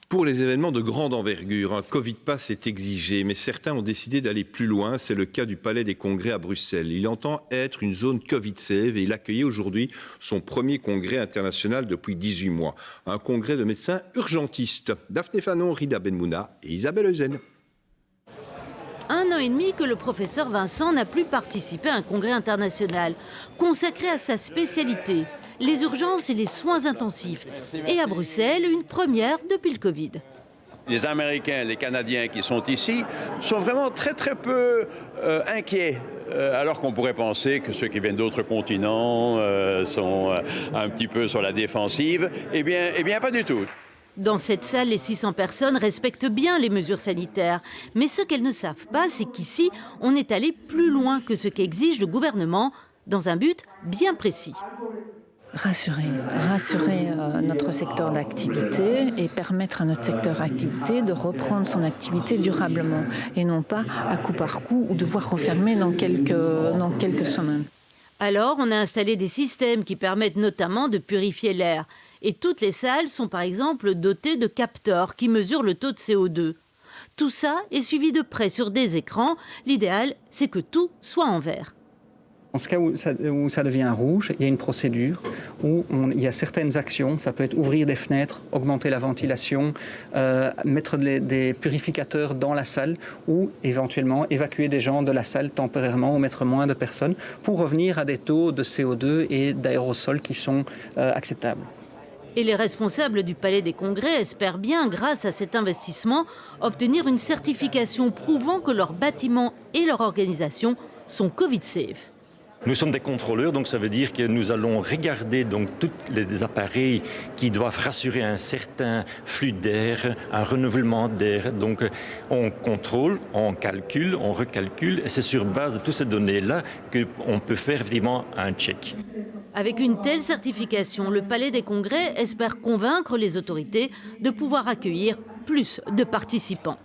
Pour les événements de grande envergure, un Covid Pass est exigé, mais certains ont décidé d'aller plus loin. C'est le cas du Palais des Congrès à Bruxelles. Il entend être une zone Covid-safe et il accueillait aujourd'hui son premier congrès international depuis 18 mois. Un congrès de médecins urgentistes. Daphné Fanon, Rida Benmouna et Isabelle Eusen. 1 an et demi que le professeur Vincent n'a plus participé à un congrès international consacré à sa spécialité, les urgences et les soins intensifs. Et à Bruxelles, une première depuis le Covid. Les Américains, les Canadiens qui sont ici sont vraiment très peu inquiets. Alors qu'on pourrait penser que ceux qui viennent d'autres continents sont un petit peu sur la défensive. Eh bien pas du tout. Dans cette salle, les 600 personnes respectent bien les mesures sanitaires. Mais ce qu'elles ne savent pas, c'est qu'ici, on est allé plus loin que ce qu'exige le gouvernement, dans un but bien précis. Rassurer notre secteur d'activité et permettre à notre secteur d'activité de reprendre son activité durablement et non pas à coup par coup ou devoir refermer dans quelques semaines. Alors, on a installé des systèmes qui permettent notamment de purifier l'air. Et toutes les salles sont par exemple dotées de capteurs qui mesurent le taux de CO2. Tout ça est suivi de près sur des écrans. L'idéal, c'est que tout soit en vert. En ce cas où ça devient rouge, il y a une procédure où il y a certaines actions. Ça peut être ouvrir des fenêtres, augmenter la ventilation, mettre des purificateurs dans la salle ou éventuellement évacuer des gens de la salle temporairement ou mettre moins de personnes pour revenir à des taux de CO2 et d'aérosols qui sont acceptables. Et les responsables du Palais des Congrès espèrent bien, grâce à cet investissement, obtenir une certification prouvant que leurs bâtiments et leur organisation sont Covid-safe. Nous sommes des contrôleurs, donc ça veut dire que nous allons regarder donc tous les appareils qui doivent rassurer un certain flux d'air, un renouvellement d'air. Donc on contrôle, on calcule, on recalcule, et c'est sur base de toutes ces données-là qu'on peut faire vraiment un check. Avec une telle certification, le Palais des Congrès espère convaincre les autorités de pouvoir accueillir plus de participants.